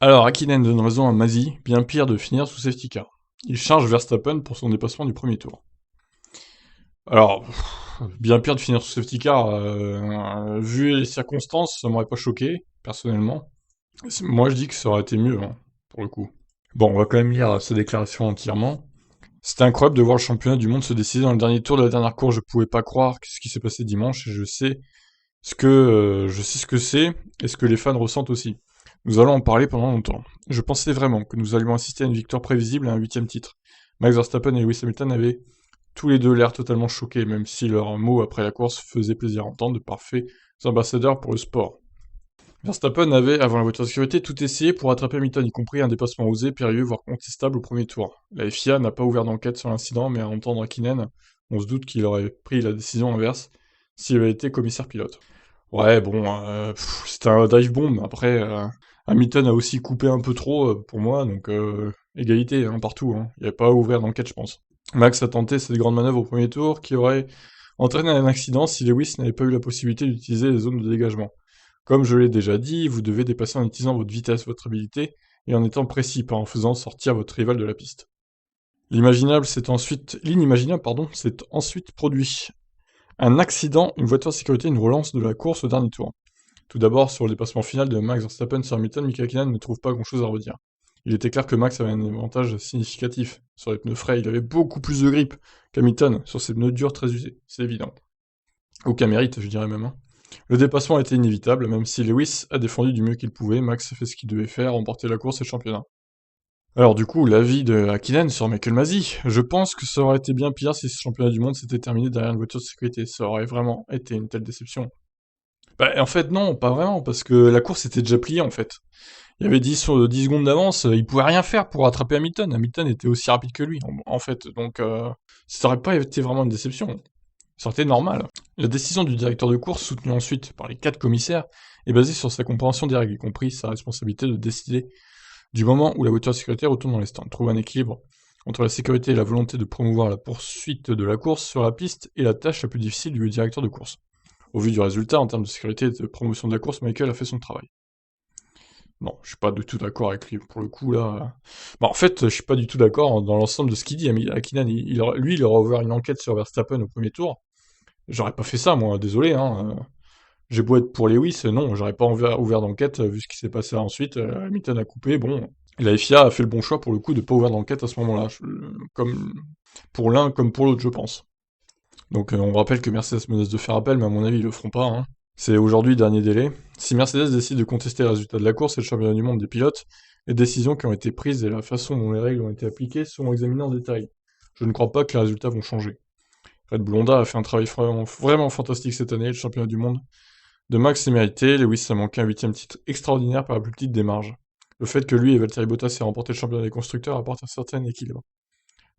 Alors, Hakkinen donne raison à Masi, bien pire de finir sous safety car. Il charge Verstappen pour son dépassement du premier tour. Alors, bien pire de finir sous safety car, vu les circonstances, ça m'aurait pas choqué, personnellement. Moi, je dis que ça aurait été mieux, hein, pour le coup. Bon, on va quand même lire sa déclaration entièrement. C'était incroyable de voir le championnat du monde se décider dans le dernier tour de la dernière course. Je pouvais pas croire ce qui s'est passé dimanche et je sais ce que c'est et ce que les fans ressentent aussi. Nous allons en parler pendant longtemps. Je pensais vraiment que nous allions assister à une victoire prévisible et à un huitième titre. Max Verstappen et Lewis Hamilton avaient tous les deux l'air totalement choqués, même si leurs mots après la course faisaient plaisir à entendre, de parfaits ambassadeurs pour le sport. Verstappen avait, avant la voiture de sécurité, tout essayé pour rattraper Hamilton, y compris un dépassement osé, périlleux, voire contestable au premier tour. La FIA n'a pas ouvert d'enquête sur l'incident, mais à entendre Hakkinen, on se doute qu'il aurait pris la décision inverse s'il avait été commissaire pilote. Ouais, bon, c'était un dive bomb. Après, Hamilton a aussi coupé un peu trop pour moi, donc égalité hein, partout. Hein. Il n'y avait pas à ouvrir d'enquête, je pense. Max a tenté cette grande manœuvre au premier tour qui aurait entraîné un accident si Lewis n'avait pas eu la possibilité d'utiliser les zones de dégagement. Comme je l'ai déjà dit, vous devez dépasser en utilisant votre vitesse, votre habilité, et en étant précis, pas en faisant sortir votre rival de la piste. L'inimaginable, pardon, s'est ensuite produit. Un accident, une voiture de sécurité, une relance de la course au dernier tour. Tout d'abord, sur le dépassement final de Max Verstappen sur Hamilton, Mika Hakkinen ne trouve pas grand-chose à redire. Il était clair que Max avait un avantage significatif. Sur les pneus frais, il avait beaucoup plus de grip qu'Hamilton sur ses pneus durs très usés, c'est évident. Aucun mérite, je dirais même. Hein. Le dépassement était inévitable, même si Lewis a défendu du mieux qu'il pouvait, Max a fait ce qu'il devait faire, remporter la course et le championnat. Alors du coup, l'avis de Hakkinen sur Michael Masi. Je pense que ça aurait été bien pire si ce championnat du monde s'était terminé derrière une voiture de sécurité. Ça aurait vraiment été une telle déception. Bah, en fait, non, pas vraiment, parce que la course était déjà pliée, en fait. Il y avait 10 secondes d'avance, il pouvait rien faire pour rattraper Hamilton. Hamilton était aussi rapide que lui, en fait. Donc, ça aurait pas été vraiment une déception. Ça aurait été normal. La décision du directeur de course, soutenue ensuite par les 4 commissaires, est basée sur sa compréhension des règles, y compris sa responsabilité de décider du moment où la voiture de sécurité retourne dans les stands. Trouve un équilibre entre la sécurité et la volonté de promouvoir la poursuite de la course sur la piste est la tâche la plus difficile du directeur de course. Au vu du résultat, en termes de sécurité et de promotion de la course, Michael a fait son travail. Non, je suis pas du tout d'accord avec lui, pour le coup, là. Bah, en fait, je suis pas du tout d'accord dans l'ensemble de ce qu'il dit. Akinan, lui, il aurait ouvert une enquête sur Verstappen au premier tour. J'aurais pas fait ça, moi, désolé, hein. J'ai beau être pour Lewis, non, j'aurais pas ouvert d'enquête, vu ce qui s'est passé ensuite. Hamilton a coupé, bon. Et la FIA a fait le bon choix, pour le coup, de pas ouvrir d'enquête à ce moment-là. Comme pour l'un, comme pour l'autre, je pense. Donc, on rappelle que Mercedes menace de faire appel, mais à mon avis, ils le feront pas, hein. C'est aujourd'hui le dernier délai. Si Mercedes décide de contester le résultat de la course et le championnat du monde des pilotes, les décisions qui ont été prises et la façon dont les règles ont été appliquées seront examinées en détail. Je ne crois pas que les résultats vont changer. Red Bull Honda a fait un travail vraiment fantastique cette année, le championnat du monde. De Max est mérité, Lewis a manqué un huitième titre extraordinaire par la plus petite des marges. Le fait que lui et Valtteri Bottas aient remporté le championnat des constructeurs apporte un certain équilibre.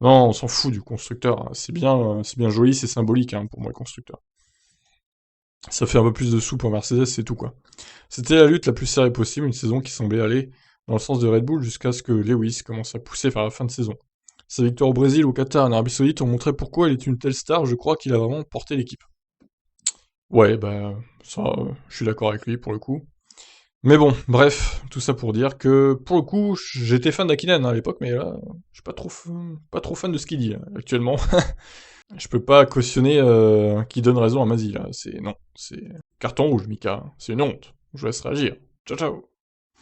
Non, on s'en fout du constructeur, hein. C'est bien joli, c'est symbolique hein, pour moi le constructeur. Ça fait un peu plus de sous pour Mercedes, c'est tout quoi. C'était la lutte la plus serrée possible, une saison qui semblait aller dans le sens de Red Bull jusqu'à ce que Lewis commence à pousser vers la fin de saison. Sa victoire au Brésil, au Qatar et en Arabie Saoudite ont montré pourquoi il est une telle star, je crois qu'il a vraiment porté l'équipe. Ouais, bah, ça, je suis d'accord avec lui pour le coup. Mais bon, bref, tout ça pour dire que, pour le coup, j'étais fan d'Akinen hein, à l'époque, mais là, je suis pas trop fan de ce qu'il dit, actuellement. Je peux pas cautionner qui donne raison à Mazi, là. C'est, non, c'est carton rouge, Mika. C'est une honte. Je vous laisse réagir. Ciao, ciao.